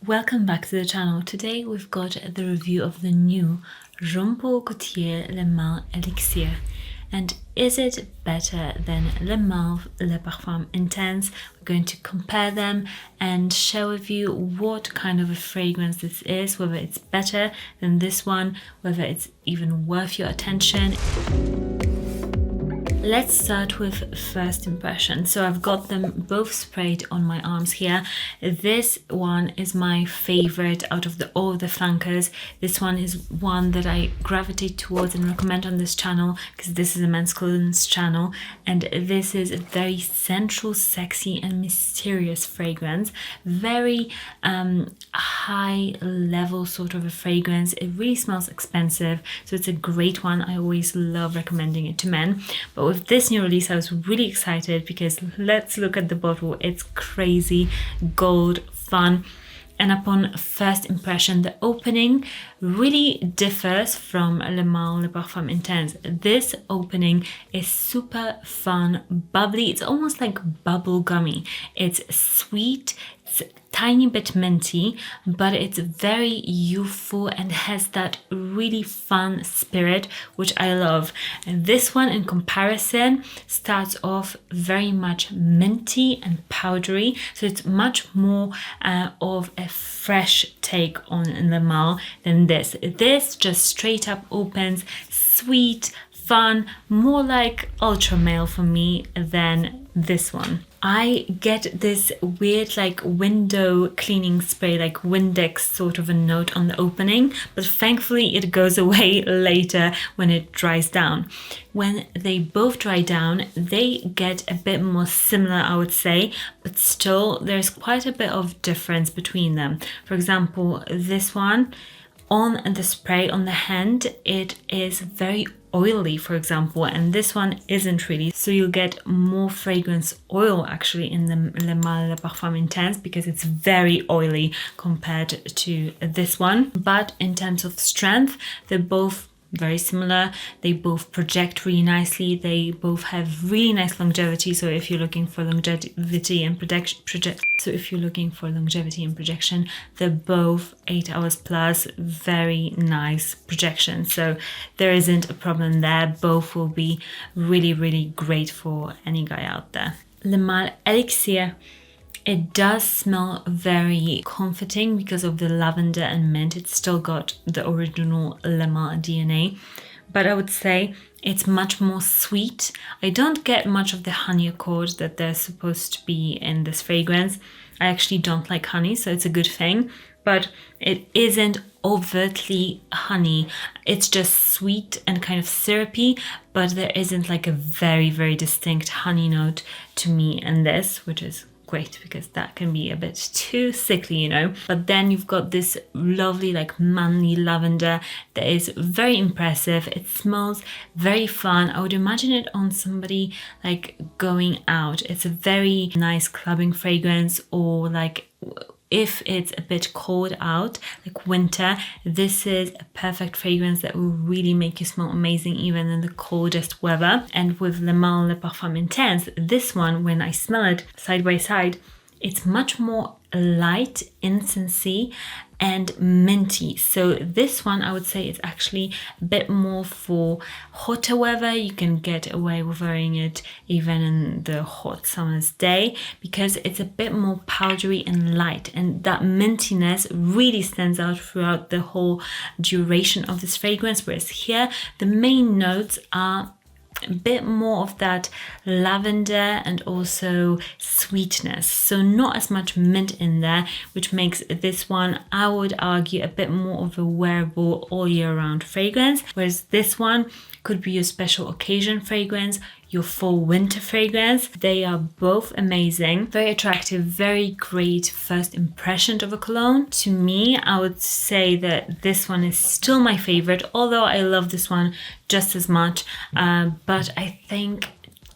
Welcome back to the channel. Today we've got the review of the new Gaultier Le Male ELIXIR. And is it better than Le Male Le Parfum Intense? We're going to compare them and share with you what kind of a fragrance this is, whether it's better than this one, whether it's even worth your attention. Let's start with first impression. So I've got them both sprayed on my arms here. This one is my favorite out of all of the flankers. This one is one that I gravitate towards and recommend on this channel because this is a men's colognes channel, and this is a very sensual, sexy and mysterious fragrance. Very high level sort of a fragrance. It really smells expensive, so it's a great one. I always love recommending it to men. But with this new release, I was really excited because let's look at the bottle. It's crazy, gold, fun. And upon first impression, the opening really differs from Le Male Le Parfum Intense. This opening is super fun, bubbly. It's almost like bubble gummy. It's sweet, it's tiny bit minty, but it's very youthful and has that really fun spirit, which I love. And this one in comparison starts off very much minty and powdery, so it's much more of a fresh take on Le Male than this. This just straight up opens sweet, fun, more like ultra male for me than this one. I get this weird like window cleaning spray, like Windex sort of a note on the opening, but thankfully it goes away later when it dries down. When they both dry down, they get a bit more similar, I would say, but still there's quite a bit of difference between them. For example, this one, on the spray on the hand, it is very oily, for example, and this one isn't really. So you'll get more fragrance oil actually in the Le Male Le Parfum Intense because it's very oily compared to this one. But in terms of strength, they're both very similar. They both project really nicely. They both have really nice longevity. So if you're looking for longevity and projection, they're both 8 hours plus, very nice projection. So there isn't a problem there. Both will be really, really great for any guy out there. Le Male ELIXIR, it does smell very comforting because of the lavender and mint. It's still got the original Le Male DNA, but I would say it's much more sweet. I don't get much of the honey accord that there's supposed to be in this fragrance. I actually don't like honey, so it's a good thing, but it isn't overtly honey. It's just sweet and kind of syrupy, but there isn't like a very, very distinct honey note to me in this, which is great because that can be a bit too sickly, you know. But then you've got this lovely like manly lavender that is very impressive. It smells very fun. I would imagine it on somebody like going out. It's a very nice clubbing fragrance, or like if it's a bit cold out, like winter, this is a perfect fragrance that will really make you smell amazing even in the coldest weather. And with Le Male Le Parfum Intense, this one, when I smell it side by side, it's much more light, incensey and minty. So this one, I would say, it's actually a bit more for hotter weather. You can get away with wearing it even in the hot summer's day because it's a bit more powdery and light, and that mintiness really stands out throughout the whole duration of this fragrance, whereas here the main notes are a bit more of that lavender and also sweetness, so not as much mint in there, which makes this one, I would argue, a bit more of a wearable all year round fragrance, whereas this one could be your special occasion fragrance, your fall winter fragrance. They are both amazing, very attractive, very great first impression of a cologne. To me, I would say that this one is still my favorite, although I love this one just as much, but I think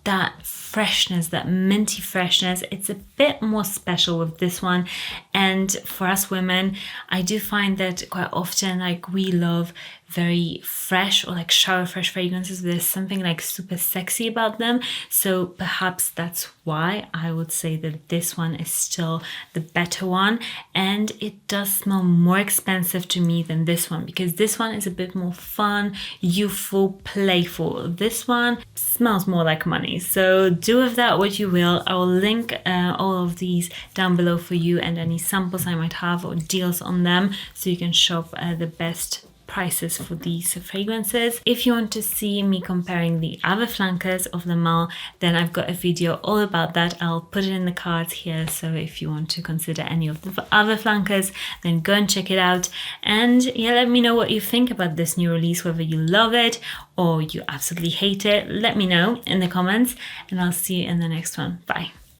that freshness, that minty freshness, it's a bit more special with this one. And for us women, I do find that quite often, like, we love very fresh or like shower fresh fragrances. There's something like super sexy about them. So perhaps that's why I would say that this one is still the better one. And it does smell more expensive to me than this one, because this one is a bit more fun, youthful, playful. This one smells more like money. So do with that what you will. I will link all of these down below for you, and any samples I might have or deals on them, so you can shop the best prices for these fragrances. If you want to see me comparing the other flankers of the Male, then I've got a video all about that. I'll put it in the cards here, so if you want to consider any of the other flankers, then go and check it out. And yeah, let me know what you think about this new release, whether you love it or you absolutely hate it. Let me know in the comments, and I'll see you in the next one. Bye.